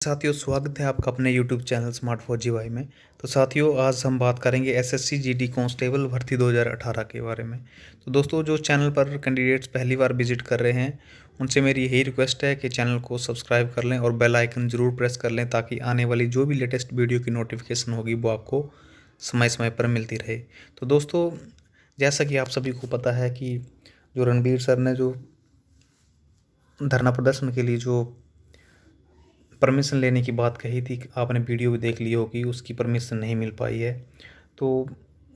साथियों, स्वागत है आपका अपने YouTube चैनल स्मार्ट फौजी भाई में। तो साथियों, आज हम बात करेंगे एसएससी जीडी कांस्टेबल भर्ती 2018 के बारे में। तो दोस्तों, जो चैनल पर कैंडिडेट्स पहली बार विजिट कर रहे हैं, उनसे मेरी यही रिक्वेस्ट है कि चैनल को सब्सक्राइब कर लें और बेल आइकन ज़रूर प्रेस कर लें, ताकि आने वाली जो भी लेटेस्ट वीडियो की नोटिफिकेशन होगी वो आपको समय समय पर मिलती रहे। तो दोस्तों, जैसा कि आप सभी को पता है कि जो रणबीर सर ने जो धरना प्रदर्शन के लिए जो परमिशन लेने की बात कही थी, आपने वीडियो भी देख ली होगी, उसकी परमिशन नहीं मिल पाई है। तो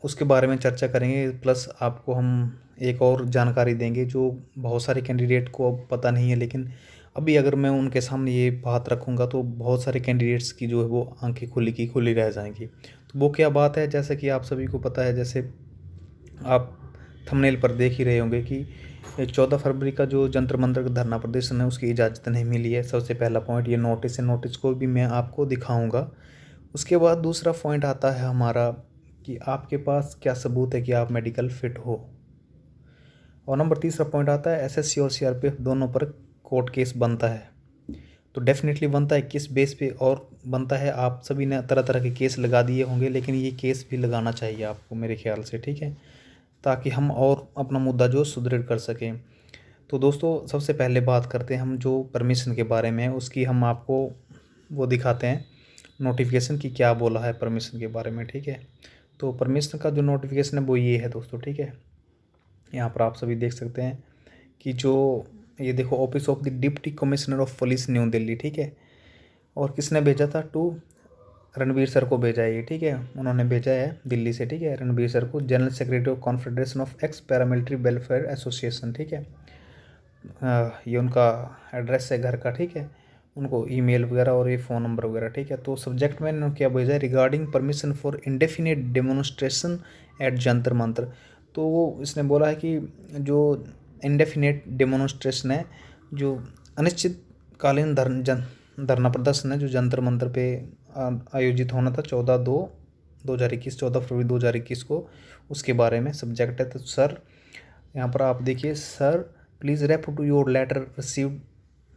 उसके बारे में चर्चा करेंगे, प्लस आपको हम एक और जानकारी देंगे जो बहुत सारे कैंडिडेट को अब पता नहीं है, लेकिन अभी अगर मैं उनके सामने ये बात रखूँगा तो बहुत सारे कैंडिडेट्स की जो है वो आंखें खुली की खुली रह जाएंगी। तो वो क्या बात है, जैसे कि आप सभी को पता है, जैसे आप थंबनेल पर देख ही रहे होंगे कि 14 फरवरी का जो जंतर मंतर का धरना प्रदर्शन है, उसकी इजाज़त नहीं मिली है। सबसे पहला पॉइंट ये नोटिस है, नोटिस को भी मैं आपको दिखाऊंगा। उसके बाद दूसरा पॉइंट आता है हमारा कि आपके पास क्या सबूत है कि आप मेडिकल फिट हो। और नंबर तीसरा पॉइंट आता है एसएससी और सीआरपीएफ दोनों पर कोर्ट केस बनता है। तो डेफिनेटली बनता है, किस बेस पे और बनता है, आप सभी ने तरह तरह के केस लगा दिए होंगे, लेकिन ये केस भी लगाना चाहिए आपको मेरे ख्याल से, ठीक है, ताकि हम और अपना मुद्दा जो सुदृढ़ कर सकें। तो दोस्तों, सबसे पहले बात करते हैं हम जो परमिशन के बारे में, उसकी हम आपको वो दिखाते हैं नोटिफिकेशन की क्या बोला है परमिशन के बारे में, ठीक है। तो परमिशन का जो नोटिफिकेशन है वो ये है दोस्तों, ठीक है। यहाँ पर आप सभी देख सकते हैं कि जो ये देखो, office of the deputy commissioner of police new Delhi, ठीक है। और किसने भेजा था? टू रणबीर सर को भेजा है ये, ठीक है। उन्होंने भेजा है दिल्ली से, ठीक है, रणबीर सर को, general secretary of confederation of x paramilitary welfare association, ठीक है। ये उनका एड्रेस है घर का, ठीक है। उनको ईमेल वगैरह और ये फ़ोन नंबर वगैरह, ठीक है। तो सब्जेक्ट में इन्होंने क्या भेजा है? Regarding permission for indefinite demonstration at Jantar Mantar. तो वो इसने बोला है कि जो इंडेफिनिट डेमोन्स्ट्रेशन है, जो अनिश्चितकालीन धरना प्रदर्शन है, जो जंतर मंतर पे आयोजित होना था 14/2/2021, 14 फरवरी 2021 को, उसके बारे में सब्जेक्ट है। तो सर, यहाँ पर आप देखिए, sir please refer to your letter received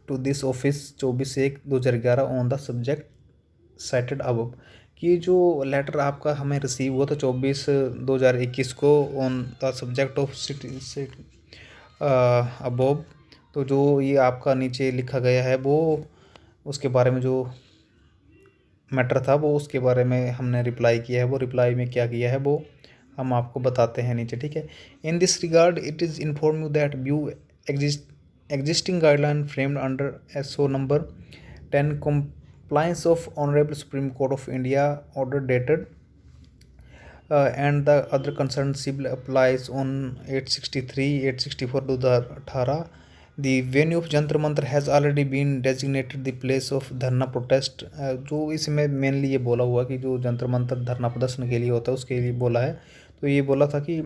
to this office 24/1/2011 on the subject cited above. कि जो लेटर आपका हमें रिसीव हुआ था 24/2/2021 को on the subject of city above, तो जो ये आपका नीचे लिखा गया है वो उसके बारे में जो मैटर था वो उसके बारे में हमने रिप्लाई किया है। वो रिप्लाई में क्या किया है वो हम आपको बताते हैं नीचे, ठीक है। In this regard it is inform you that view existing guideline framed under SO number 10 compliance of Honorable Supreme Court of India order dated and the other concerned civil applies on 863/864 2018. The venue of Jantar Mantar has already been designated the place of धरना protest. जो इसमें mainly ये बोला हुआ कि जो जंतर मंतर धरना प्रदर्शन के लिए होता है उसके लिए बोला है। तो ये बोला था कि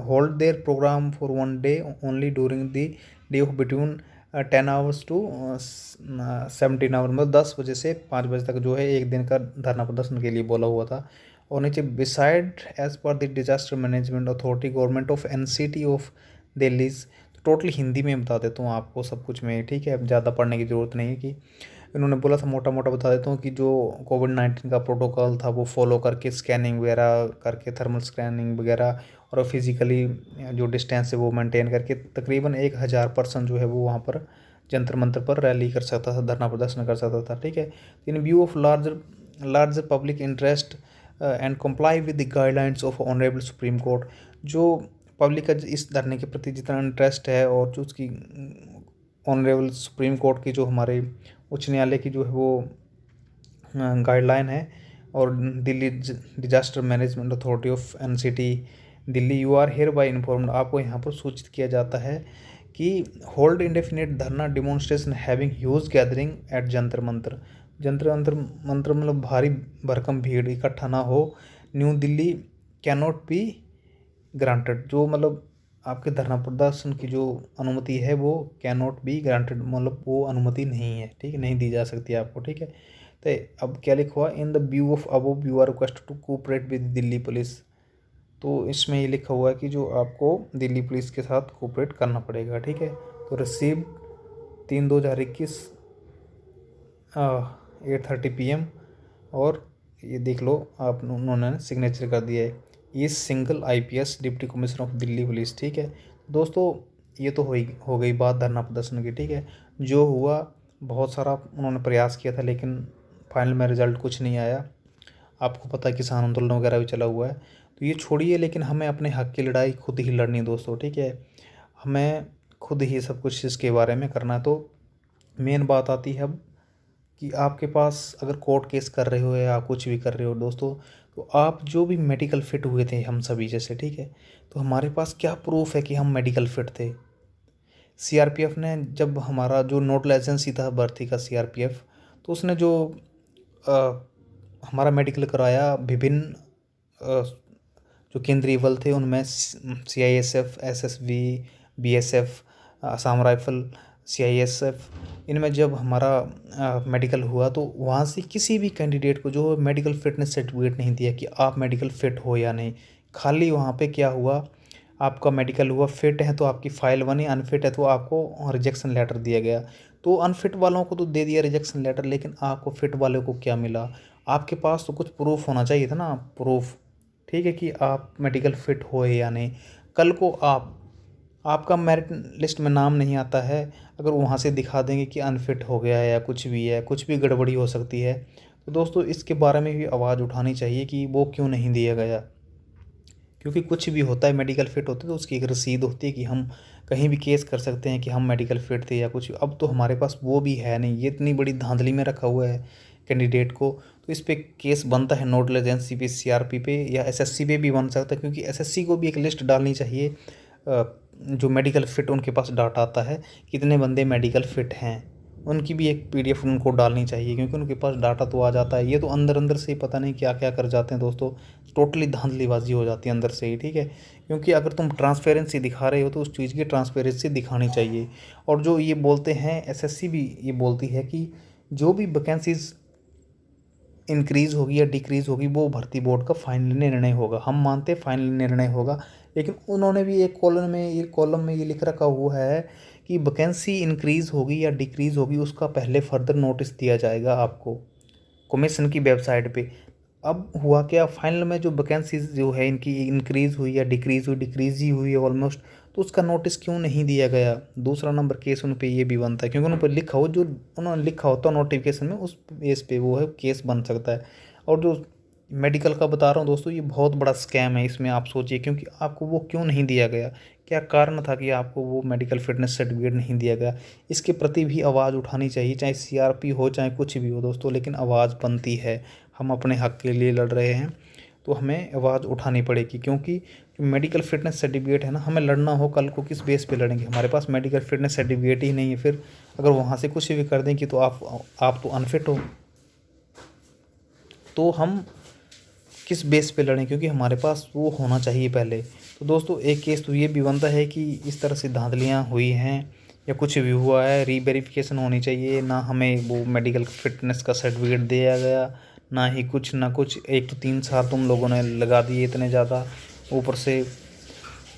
hold their programme for 1 day only during the day of between 10 hours to 17 hours, मतलब 10 बजे से 5 बजे तक जो है एक दिन का धरना प्रदर्शन के लिए बोला हुआ था। और नीचे beside as per the disaster management authority government of NCT of Delhi. Totally Hindi में बता देता हूँ आपको सब कुछ में, ठीक है, अब ज़्यादा पढ़ने की ज़रूरत नहीं है। कि इन्होंने बोला था, मोटा मोटा बता देता हूँ कि जो कोविड-19 का प्रोटोकॉल था वो फॉलो करके, स्कैनिंग वगैरह करके, थर्मल स्कैनिंग वगैरह, और फिजिकली जो डिस्टेंस है वो मेंटेन करके तकरीबन 1000 पर्सन जो है वो वहाँ पर जंतर मंतर पर रैली कर सकता था, धरना प्रदर्शन कर सकता था, ठीक है। इन view of larger public interest and comply with the guidelines of honourable supreme court. जो पब्लिक का इस धरने के प्रति जितना इंटरेस्ट है, और जो उसकी ऑनरेबल सुप्रीम कोर्ट की, जो हमारे उच्च न्यायालय की जो है वो गाइडलाइन है, और Delhi disaster management authority of NCT Delhi, you are hereby informed, आपको यहाँ पर सूचित किया जाता है कि hold indefinite dharna demonstration having huge gathering at Jantar Mantar. Jantar Mantar मतलब भारी भरकम भीड़ इकट्ठा ना हो, new Delhi cannot be granted. जो मतलब आपके धरना प्रदर्शन की जो अनुमति है वो कैनॉट बी ग्रांटेड, मतलब वो अनुमति नहीं है, ठीक है, नहीं दी जा सकती आपको, ठीक है। तो अब क्या लिखा हुआ? In the view of above you are request to cooperate with Delhi police. तो इसमें ये लिखा हुआ है कि जो आपको दिल्ली पुलिस के साथ कोऑपरेट करना पड़ेगा, ठीक है। तो रिसीव 3/2/2021 8:30 PM। और ये देख लो आप, उन्होंने सिग्नेचर कर दिया है, इस single IPS deputy commissioner of Delhi police. ठीक है दोस्तों, ये तो हो गई बात धरना प्रदर्शन की। ठीक है, जो हुआ बहुत सारा उन्होंने प्रयास किया था, लेकिन फाइनल में रिजल्ट कुछ नहीं आया। आपको पता है किसान आंदोलन वगैरह भी चला हुआ है, तो ये छोड़िए, लेकिन हमें अपने हक की लड़ाई खुद ही लड़नी है दोस्तों। ठीक है, हमें खुद ही सब कुछ इसके बारे में करना। तो मेन बात आती है अब कि आपके पास अगर कोर्ट केस कर रहे हो या कुछ भी कर रहे हो दोस्तों, तो आप जो भी मेडिकल फिट हुए थे हम सभी जैसे, ठीक है, तो हमारे पास क्या प्रूफ है कि हम मेडिकल फिट थे। CRPF ने जब हमारा जो नोडल एजेंसी था भर्ती का CRPF, तो उसने जो हमारा मेडिकल कराया विभिन्न जो केंद्रीय बल थे उनमें CISF, SSB, BSF, Assam rifle, CISF, इनमें जब हमारा मेडिकल हुआ तो वहाँ से किसी भी कैंडिडेट को जो मेडिकल फिटनेस सर्टिफिकेट नहीं दिया कि आप मेडिकल फिट हो या नहीं। खाली वहाँ पे क्या हुआ, आपका मेडिकल हुआ, फिट है तो आपकी फ़ाइल बनी, अनफिट है तो आपको रिजेक्शन लेटर दिया गया। तो अनफिट वालों को तो दे दिया रिजेक्शन लेटर, लेकिन आपको फिट वाले को क्या मिला? आपके पास तो कुछ प्रूफ होना चाहिए था ना, प्रूफ। ठीक है, कि आप मेडिकल फिट हो या नहीं। कल को आपका मेरिट लिस्ट में नाम नहीं आता है, अगर वहाँ से दिखा देंगे कि अनफिट हो गया है या कुछ भी है, कुछ भी गड़बड़ी हो सकती है। तो दोस्तों इसके बारे में भी आवाज़ उठानी चाहिए कि वो क्यों नहीं दिया गया। क्योंकि कुछ भी होता है, मेडिकल फिट होते तो उसकी एक रसीद होती है कि हम कहीं भी केस कर सकते हैं कि हम मेडिकल फिट थे या कुछ। अब तो हमारे पास वो भी है नहीं, ये इतनी बड़ी धांधली में रखा हुआ है कैंडिडेट को। तो इस पे केस बनता है नोडल एजेंसी पे, CRP पे या SSC पे भी बन सकता है, क्योंकि SSC को भी एक लिस्ट डालनी चाहिए। जो मेडिकल फिट उनके पास डाटा आता है कितने बंदे मेडिकल फिट हैं, उनकी भी एक PDF उनको डालनी चाहिए, क्योंकि उनके पास डाटा तो आ जाता है। ये तो अंदर अंदर से ही पता नहीं क्या क्या कर जाते हैं दोस्तों, टोटली धांधलीबाजी हो जाती है अंदर से ही। ठीक है, क्योंकि अगर तुम ट्रांसपेरेंसी दिखा रहे हो तो उस चीज़ की ट्रांसपेरेंसी दिखानी चाहिए। और जो ये बोलते हैं, SSC भी ये बोलती है कि जो भी वैकेंसीज इंक्रीज़ होगी या डिक्रीज़ होगी वो भर्ती बोर्ड का फाइनल निर्णय होगा। हम मानते हैं फाइनल निर्णय होगा, लेकिन उन्होंने भी एक कॉलम में ये लिख रखा हुआ है कि वैकेंसी इंक्रीज़ होगी या डिक्रीज़ होगी उसका पहले फर्दर नोटिस दिया जाएगा आपको कमीशन की वेबसाइट पे। अब हुआ क्या, फाइनल में जो वैकेंसीज जो है इनकी इंक्रीज़ हुई या डिक्रीज़ हुई, डिक्रीज़ ही हुई है ऑलमोस्ट, तो उसका नोटिस क्यों नहीं दिया गया। दूसरा नंबर केस उन पे ये भी बनता है, क्योंकि उन पर लिखा हो, जो उन्होंने लिखा होता है नोटिफिकेशन में, उस बेस पे वो है केस बन सकता है। और जो मेडिकल का बता रहा हूँ दोस्तों, ये बहुत बड़ा स्कैम है, इसमें आप सोचिए, क्योंकि आपको वो क्यों नहीं दिया गया, क्या कारण था कि आपको वो मेडिकल फिटनेस सर्टिफिकेट नहीं दिया गया। इसके प्रति भी आवाज़ उठानी चाहिए, चाहे CRP हो चाहे कुछ भी हो दोस्तों, लेकिन आवाज़ बनती है। हम अपने हक के लिए लड़ रहे हैं तो हमें आवाज़ उठानी पड़ेगी, क्योंकि जो मेडिकल फिटनेस सर्टिफिकेट है ना, हमें लड़ना हो कल को किस बेस पे लड़ेंगे, हमारे पास मेडिकल फिटनेस सर्टिफिकेट ही नहीं है। फिर अगर वहाँ से कुछ भी कर दें कि तो आप तो अनफिट हो, तो हम किस बेस पे लड़ें, क्योंकि हमारे पास वो होना चाहिए पहले। तो दोस्तों एक केस तो ये भी बनता है कि इस तरह से धांधलियाँ हुई हैं या कुछ भी हुआ है, रीवेरिफिकेशन होनी चाहिए ना, हमें वो मेडिकल फिटनेस का सर्टिफिकेट दिया गया ना ही कुछ ना कुछ। एक तो 3 साल तुम लोगों ने लगा दिए इतने ज़्यादा, ऊपर से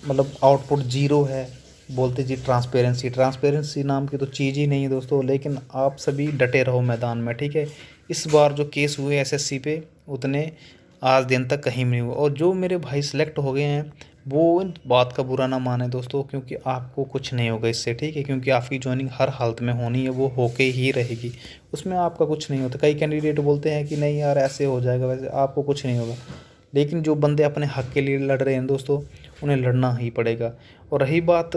मतलब आउटपुट ज़ीरो है। बोलते जी ट्रांसपेरेंसी नाम की तो चीज़ ही नहीं है दोस्तों। लेकिन आप सभी डटे रहो मैदान में, ठीक है। इस बार जो केस हुए SSC पे उतने आज दिन तक कहीं नहीं हुआ, और जो मेरे भाई सेलेक्ट हो गए हैं वो इन बात का बुरा ना माने दोस्तों, क्योंकि आपको कुछ नहीं होगा इससे, ठीक है। क्योंकि आपकी ज्वाइनिंग हर हालत में होनी है, वो होके ही रहेगी, उसमें आपका कुछ नहीं होता। कई कैंडिडेट बोलते हैं कि नहीं यार ऐसे हो जाएगा, वैसे आपको कुछ नहीं होगा। लेकिन जो बंदे अपने हक के लिए लड़ रहे हैं दोस्तों, उन्हें लड़ना ही पड़ेगा। और रही बात,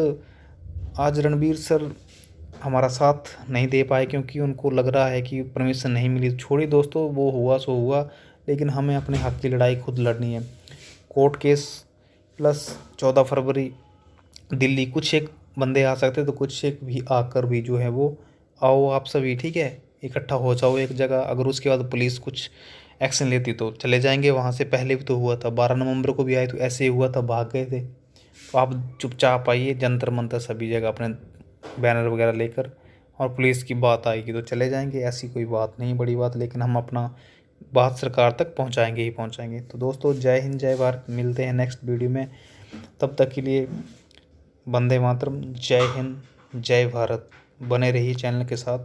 आज रणबीर सर हमारा साथ नहीं दे पाए क्योंकि उनको लग रहा है कि परमिशन नहीं मिली। छोड़िए दोस्तों, वो हुआ सो हुआ, लेकिन हमें अपने हक की लड़ाई खुद लड़नी है। कोर्ट केस प्लस 14 फरवरी दिल्ली, कुछ एक बंदे आ सकते तो कुछ एक भी आकर भी जो है वो आओ आप सभी, ठीक है, इकट्ठा हो जाओ एक जगह। अगर उसके बाद पुलिस कुछ एक्शन लेती तो चले जाएंगे वहाँ से। पहले भी तो हुआ था, 12 नवंबर को भी आए तो ऐसे ही हुआ था, भाग गए थे। तो आप चुपचाप आइए जंतर मंतर सभी जगह अपने बैनर वगैरह लेकर, और पुलिस की बात आएगी तो चले जाएंगे, ऐसी कोई बात नहीं बड़ी बात। लेकिन हम अपना बात सरकार तक पहुंचाएंगे ही पहुंचाएंगे। तो दोस्तों जय हिंद जय भारत, मिलते हैं नेक्स्ट वीडियो में। तब तक के लिए वंदे मातरम, जय हिंद जय भारत। बने रहिए चैनल के साथ।